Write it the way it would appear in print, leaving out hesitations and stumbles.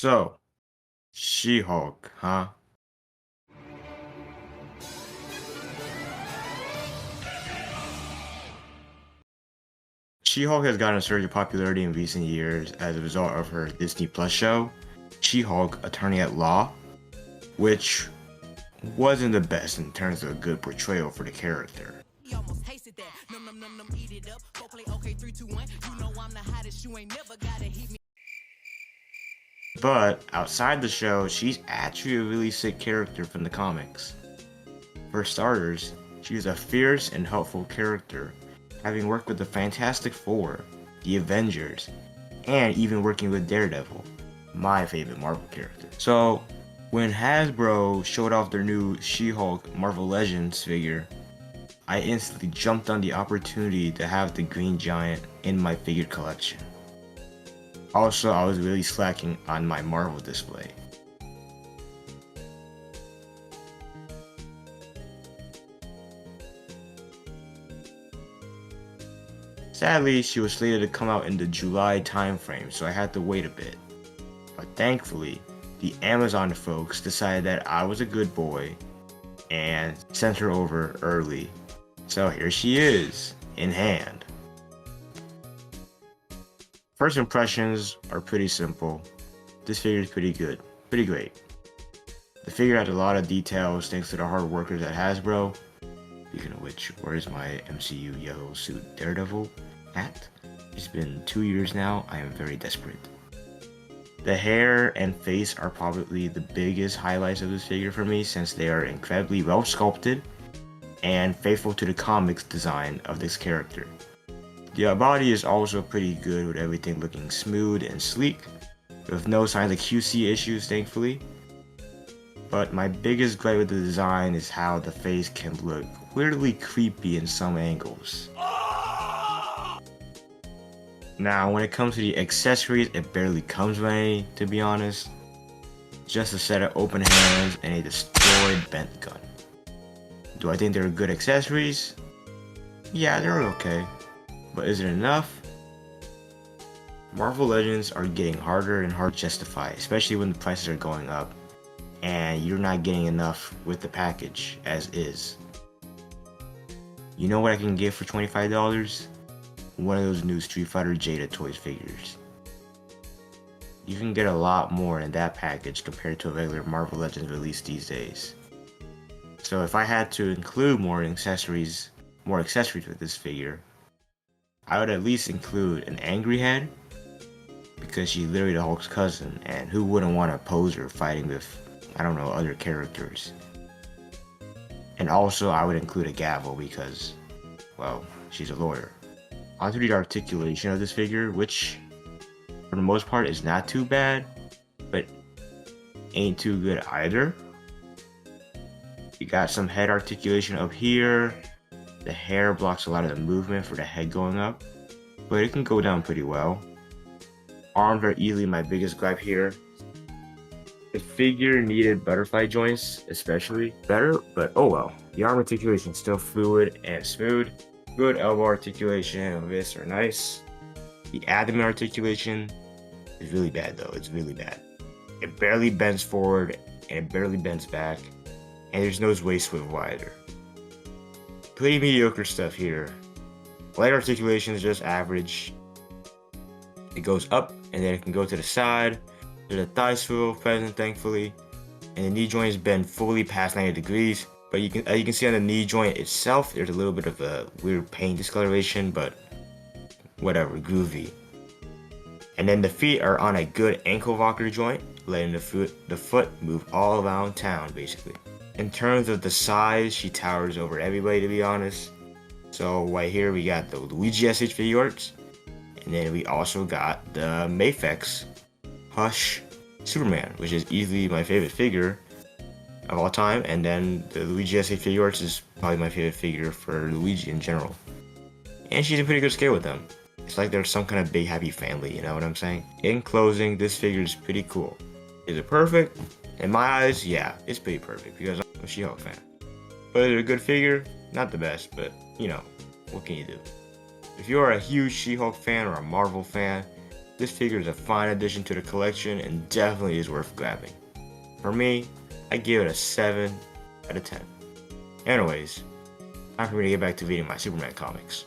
So, She-Hulk, huh? She-Hulk has gotten a surge of popularity in recent years as a result of her Disney Plus show, She-Hulk Attorney at Law, which wasn't the best in terms of a good portrayal for the character. But outside the show, she's actually a really sick character from the comics. For starters, she is a fierce and helpful character, having worked with the Fantastic Four, the Avengers, and even working with Daredevil, my favorite Marvel character. So, when Hasbro showed off their new She-Hulk Marvel Legends figure, I instantly jumped on the opportunity to have the Green Giant in my figure collection. Also, I was really slacking on my Marvel display. Sadly, she was slated to come out in the July timeframe, so I had to wait a bit. But thankfully, the Amazon folks decided that I was a good boy and sent her over early. So here she is, in hand. First impressions are pretty simple. This figure is pretty good, pretty great. The figure had a lot of details thanks to the hard workers at Hasbro. Speaking of which, where's my MCU yellow suit Daredevil hat? It's been 2 years now, I am very desperate. The hair and face are probably the biggest highlights of this figure for me since they are incredibly well sculpted and faithful to the comics design of this character. The body is also pretty good with everything looking smooth and sleek, with no signs of QC issues thankfully. But my biggest gripe with the design is how the face can look weirdly creepy in some angles. Now, when it comes to the accessories, it barely comes with any, to be honest. Just a set of open hands and a destroyed bent gun. Do I think they're good accessories? Yeah, they're okay. But is it enough? Marvel Legends are getting harder and harder to justify, especially when the prices are going up and you're not getting enough with the package as is. You know what I can get for $25? One of those new Street Fighter Jada Toys figures. You can get a lot more in that package compared to a regular Marvel Legends release these days. So if I had to include more accessories with this figure, I would at least include an angry head, because she's literally the Hulk's cousin, and who wouldn't want to pose her fighting with, I don't know, other characters. And also I would include a gavel because, well, she's a lawyer. Onto the articulation of this figure, which for the most part is not too bad, but ain't too good either. You got some head articulation up here. The hair blocks a lot of the movement for the head going up, but it can go down pretty well. Arms are easily my biggest gripe here. The figure needed butterfly joints, especially better, but oh well. The arm articulation is still fluid and smooth. Good elbow articulation and wrists are nice. The abdomen articulation is really bad though, it's really bad. It barely bends forward and it barely bends back, and there's no waist swivel either. Pretty mediocre stuff here. Leg articulation is just average. It goes up and then it can go to the side. There's a thigh swivel present thankfully, and the knee joints bend fully past 90 degrees. But you can see on the knee joint itself, there's a little bit of a weird paint discoloration, but whatever, groovy. And then the feet are on a good ankle rocker joint, letting the foot move all around town basically. In terms of the size, she towers over everybody to be honest. So right here we got the Luigi SH figure arts, and then we also got the Mafex Hush Superman, which is easily my favorite figure of all time, and then the Luigi SH figure arts is probably my favorite figure for Luigi in general. And she's in pretty good scale with them. It's like they're some kind of big happy family, you know what I'm saying? In closing, this figure is pretty cool. Is it perfect? In my eyes, yeah, it's pretty perfect because I'm a She-Hulk fan. But is it a good figure? Not the best, but you know, what can you do? If you are a huge She-Hulk fan or a Marvel fan, this figure is a fine addition to the collection and definitely is worth grabbing. For me, I give it a 7 out of 10. Anyways, time for me to get back to reading my Superman comics.